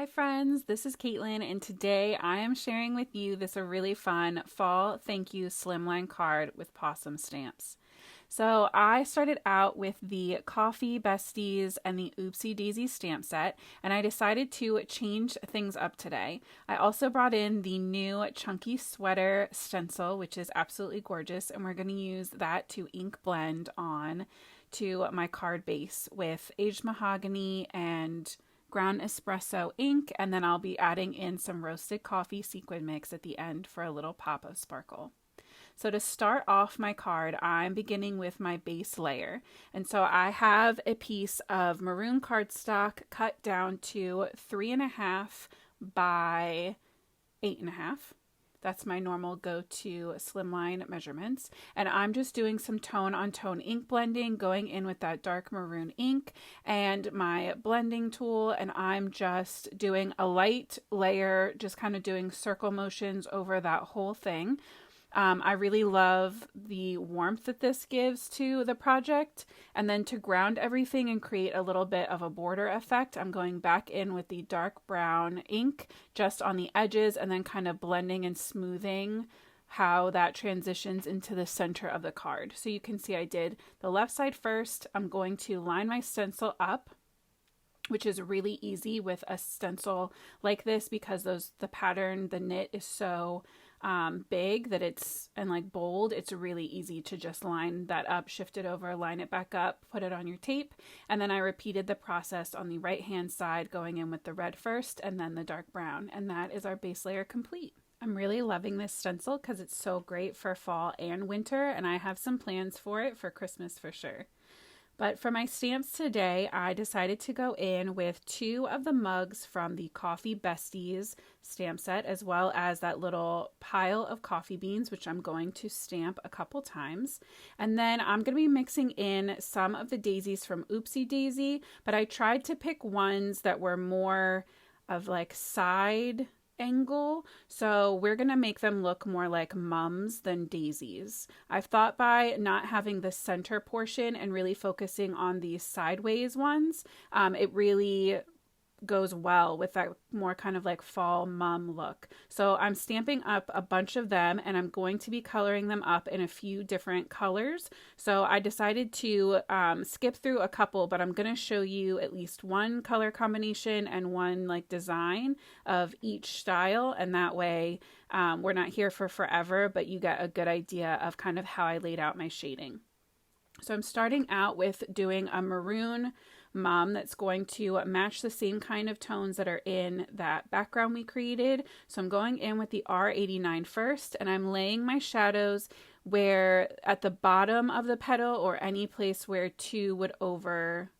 Hi friends, this is Caitlin and today I am sharing with you this really fun fall thank you Slimline card with possum stamps. So I started out with the Coffee Besties and the Oopsy Daisy stamp set, and I decided to change things up today. I also brought in the new Chunky Sweater Stencil, which is absolutely gorgeous, and we're going to use that to ink blend on to my card base with aged mahogany and ground espresso ink, and then I'll be adding in some roasted coffee sequin mix at the end for a little pop of sparkle. So to start off my card, I'm beginning with my base layer. And so I have a piece of maroon cardstock cut down to 3.5 by 8.5. That's my normal go-to Slimline measurements. And I'm just doing some tone on tone ink blending, going in with that dark maroon ink and my blending tool. And I'm just doing a light layer, just kind of doing circle motions over that whole thing. I really love the warmth that this gives to the project. And then to ground everything and create a little bit of a border effect, I'm going back in with the dark brown ink just on the edges and then kind of blending and smoothing how that transitions into the center of the card. So you can see I did the left side first. I'm going to line my stencil up, which is really easy with a stencil like this because the pattern, the knit is so big that and like bold, it's really easy to just line that up, shift it over, line it back up, put it on your tape. And then I repeated the process on the right hand side, going in with the red first and then the dark brown. And that is our base layer complete. I'm really loving this stencil because it's so great for fall and winter, and I have some plans for it for Christmas for sure. But for my stamps today, I decided to go in with 2 of the mugs from the Coffee Besties stamp set, as well as that little pile of coffee beans, which I'm going to stamp a couple times. And then I'm going to be mixing in some of the daisies from Oopsie Daisy, but I tried to pick ones that were more of like side angle, so we're gonna make them look more like mums than daisies. I've thought by not having the center portion and really focusing on these sideways ones, it really goes well with that more kind of like fall mum look. So I'm stamping up a bunch of them and I'm going to be coloring them up in a few different colors. So I decided to skip through a couple, but I'm going to show you at least one color combination and one like design of each style, and that way we're not here for forever, but you get a good idea of kind of how I laid out my shading. So I'm starting out with doing a maroon mum that's going to match the same kind of tones that are in that background we created. So I'm going in with the R89 first, and I'm laying my shadows where at the bottom of the petal or any place where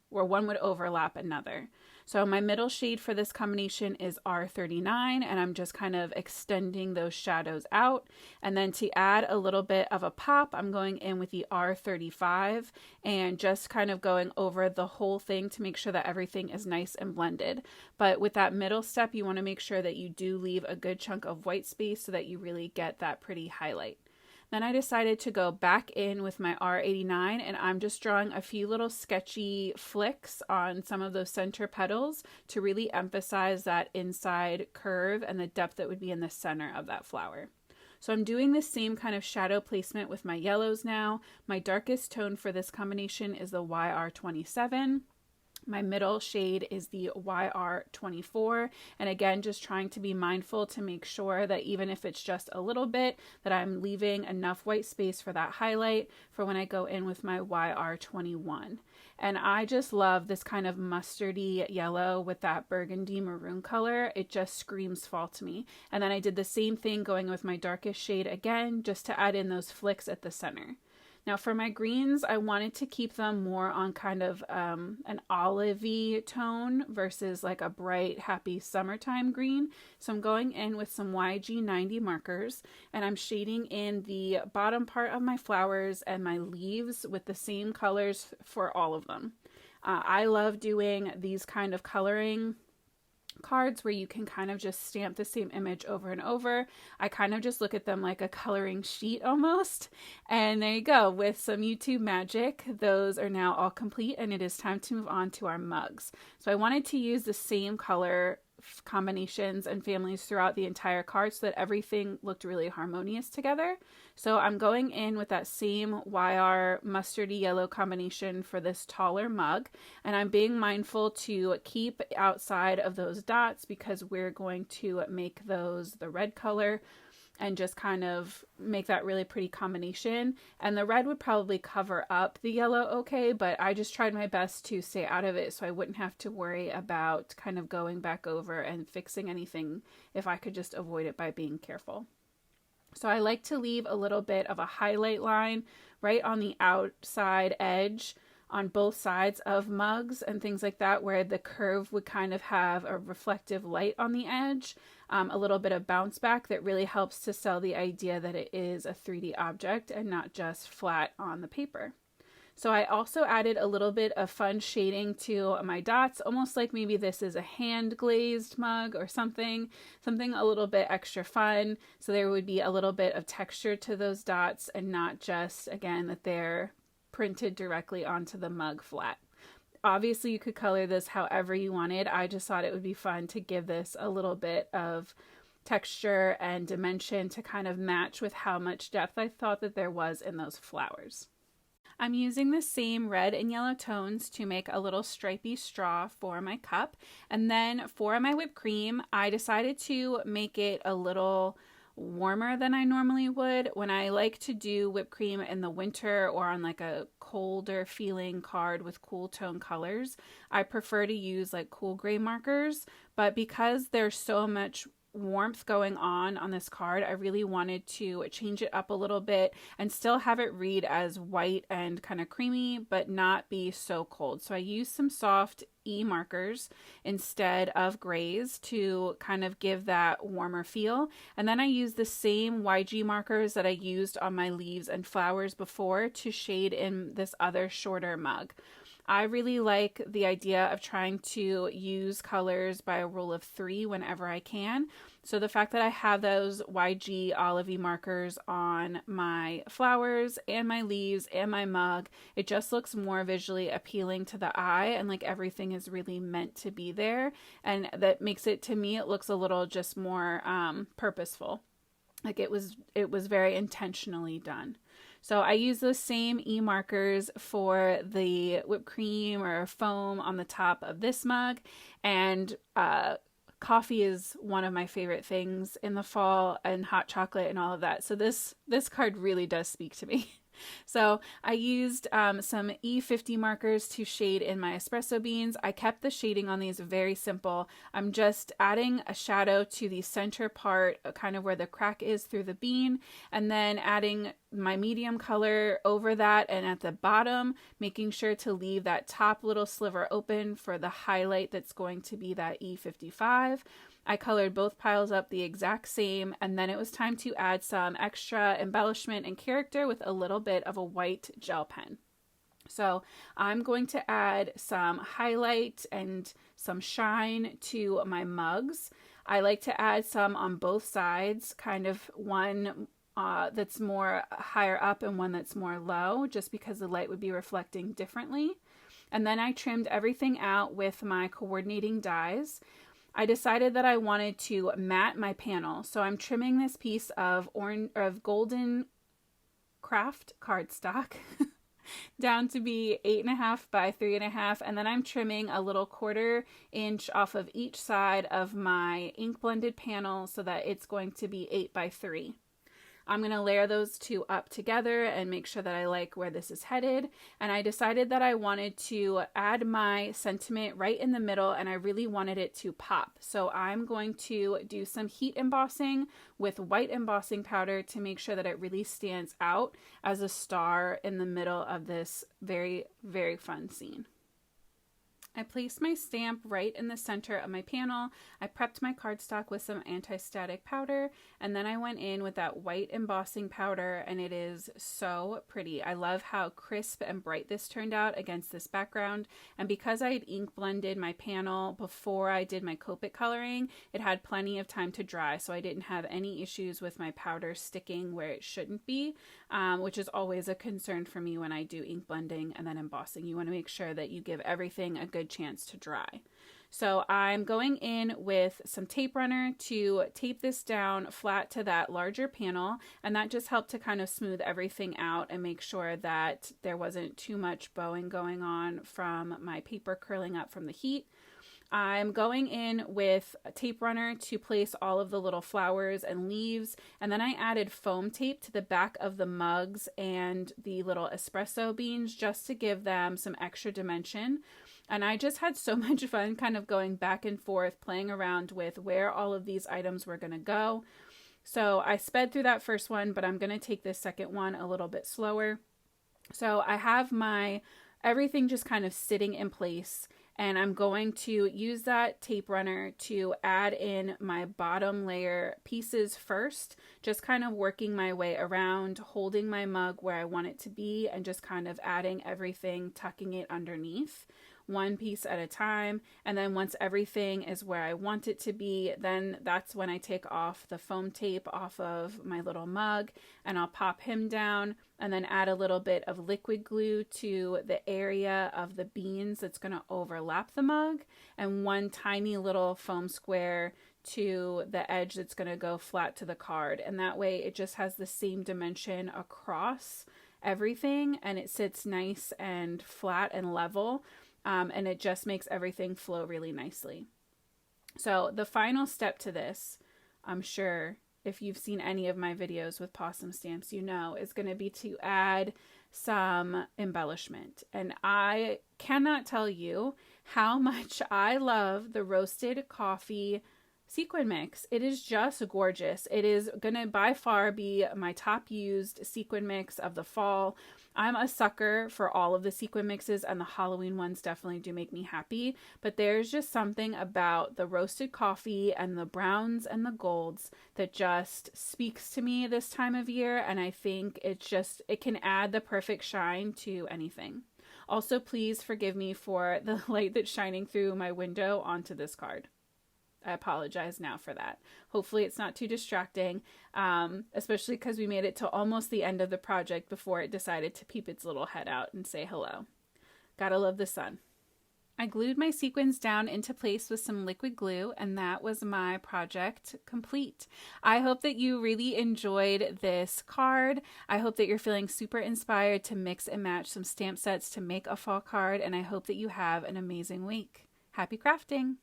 one would overlap another. So my middle shade for this combination is R39, and I'm just kind of extending those shadows out. And then to add a little bit of a pop, I'm going in with the R35 and just kind of going over the whole thing to make sure that everything is nice and blended. But with that middle step, you want to make sure that you do leave a good chunk of white space so that you really get that pretty highlight. Then I decided to go back in with my R89, and I'm just drawing a few little sketchy flicks on some of those center petals to really emphasize that inside curve and the depth that would be in the center of that flower. So I'm doing the same kind of shadow placement with my yellows now. My darkest tone for this combination is the YR27. My middle shade is the YR24, and again, just trying to be mindful to make sure that even if it's just a little bit, that I'm leaving enough white space for that highlight for when I go in with my YR21. And I just love this kind of mustardy yellow with that burgundy maroon color. It just screams fall to me. And then I did the same thing going with my darkest shade again, just to add in those flicks at the center. Now for my greens, I wanted to keep them more on kind of an olivey tone versus like a bright, happy summertime green. So I'm going in with some YG90 markers, and I'm shading in the bottom part of my flowers and my leaves with the same colors for all of them. I love doing these kind of coloring cards where you can kind of just stamp the same image over and over. I kind of just look at them like a coloring sheet almost. And there you go. With some YouTube magic, those are now all complete, and it is time to move on to our mugs. So I wanted to use the same color combinations and families throughout the entire card so that everything looked really harmonious together. So I'm going in with that same YR mustardy yellow combination for this taller mug, and I'm being mindful to keep outside of those dots because we're going to make those the red color and just kind of make that really pretty combination. And the red would probably cover up the yellow okay, but I just tried my best to stay out of it so I wouldn't have to worry about kind of going back over and fixing anything if I could just avoid it by being careful. So I like to leave a little bit of a highlight line right on the outside edge on both sides of mugs and things like that, where the curve would kind of have a reflective light on the edge, a little bit of bounce back that really helps to sell the idea that it is a 3D object and not just flat on the paper. So I also added a little bit of fun shading to my dots, almost like maybe this is a hand glazed mug or something a little bit extra fun. So there would be a little bit of texture to those dots and not just, again, that they're printed directly onto the mug flat. Obviously you could color this however you wanted. I just thought it would be fun to give this a little bit of texture and dimension to kind of match with how much depth I thought that there was in those flowers. I'm using the same red and yellow tones to make a little stripy straw for my cup. And then for my whipped cream, I decided to make it a little warmer than I normally would. When I like to do whipped cream in the winter or on like a colder feeling card with cool tone colors, I prefer to use like cool gray markers. But because there's so much warmth going on this card, I really wanted to change it up a little bit and still have it read as white and kind of creamy, but not be so cold. So I used some soft E markers instead of grays to kind of give that warmer feel. And then I used the same YG markers that I used on my leaves and flowers before to shade in this other shorter mug. I really like the idea of trying to use colors by a rule of 3 whenever I can. So the fact that I have those YG olivey markers on my flowers and my leaves and my mug, it just looks more visually appealing to the eye and like everything is really meant to be there. And that makes it, to me, it looks a little just more purposeful. Like it was very intentionally done. So I use those same E markers for the whipped cream or foam on the top of this mug. And coffee is one of my favorite things in the fall, and hot chocolate and all of that. So this card really does speak to me. So I used some E50 markers to shade in my espresso beans. I kept the shading on these very simple. I'm just adding a shadow to the center part, kind of where the crack is through the bean, and then adding my medium color over that and at the bottom, making sure to leave that top little sliver open for the highlight that's going to be that E55. I colored both piles up the exact same, and then it was time to add some extra embellishment and character with a little bit of a white gel pen. So I'm going to add some highlight and some shine to my mugs. I like to add some on both sides, kind of one that's more higher up and one that's more low, just because the light would be reflecting differently. And then I trimmed everything out with my coordinating dies. I decided that I wanted to matte my panel. So I'm trimming this piece of golden craft cardstock down to be 8.5 by 3.5. And then I'm trimming a little 1/4 inch off of each side of my ink blended panel so that it's going to be 8 by 3. I'm going to layer those two up together and make sure that I like where this is headed. And I decided that I wanted to add my sentiment right in the middle, and I really wanted it to pop. So I'm going to do some heat embossing with white embossing powder to make sure that it really stands out as a star in the middle of this very, very fun scene. I placed my stamp right in the center of my panel. I prepped my cardstock with some anti-static powder, and then I went in with that white embossing powder, and it is so pretty. I love how crisp and bright this turned out against this background, and because I had ink blended my panel before I did my Copic coloring, it had plenty of time to dry, so I didn't have any issues with my powder sticking where it shouldn't be, which is always a concern for me when I do ink blending and then embossing. You want to make sure that you give everything a good chance to dry. So I'm going in with some tape runner to tape this down flat to that larger panel, and that just helped to kind of smooth everything out and make sure that there wasn't too much bowing going on from my paper curling up from the heat. I'm going in with a tape runner to place all of the little flowers and leaves, and then I added foam tape to the back of the mugs and the little espresso beans just to give them some extra dimension. And I just had so much fun kind of going back and forth, playing around with where all of these items were going to go. So I sped through that first one, but I'm going to take this second one a little bit slower. So I have my everything just kind of sitting in place, and I'm going to use that tape runner to add in my bottom layer pieces first, just kind of working my way around, holding my mug where I want it to be, and just kind of adding everything, tucking it underneath, one piece at a time. And then once everything is where I want it to be, then that's when I take off the foam tape off of my little mug, and I'll pop him down and then add a little bit of liquid glue to the area of the beans that's going to overlap the mug, and one tiny little foam square to the edge that's going to go flat to the card. And that way it just has the same dimension across everything, and it sits nice and flat and level. And it just makes everything flow really nicely. So the final step to this, I'm sure if you've seen any of my videos with possum stamps, you know, is going to be to add some embellishment. And I cannot tell you how much I love the roasted coffee sequin mix. It is just gorgeous. It is going to by far be my top used sequin mix of the fall. I'm a sucker for all of the sequin mixes, and the Halloween ones definitely do make me happy, but there's just something about the roasted coffee and the browns and the golds that just speaks to me this time of year, and I think it can add the perfect shine to anything. Also, please forgive me for the light that's shining through my window onto this card. I apologize now for that. Hopefully it's not too distracting, especially because we made it to almost the end of the project before it decided to peep its little head out and say hello. Gotta love the sun. I glued my sequins down into place with some liquid glue, and that was my project complete. I hope that you really enjoyed this card. I hope that you're feeling super inspired to mix and match some stamp sets to make a fall card, and I hope that you have an amazing week. Happy crafting!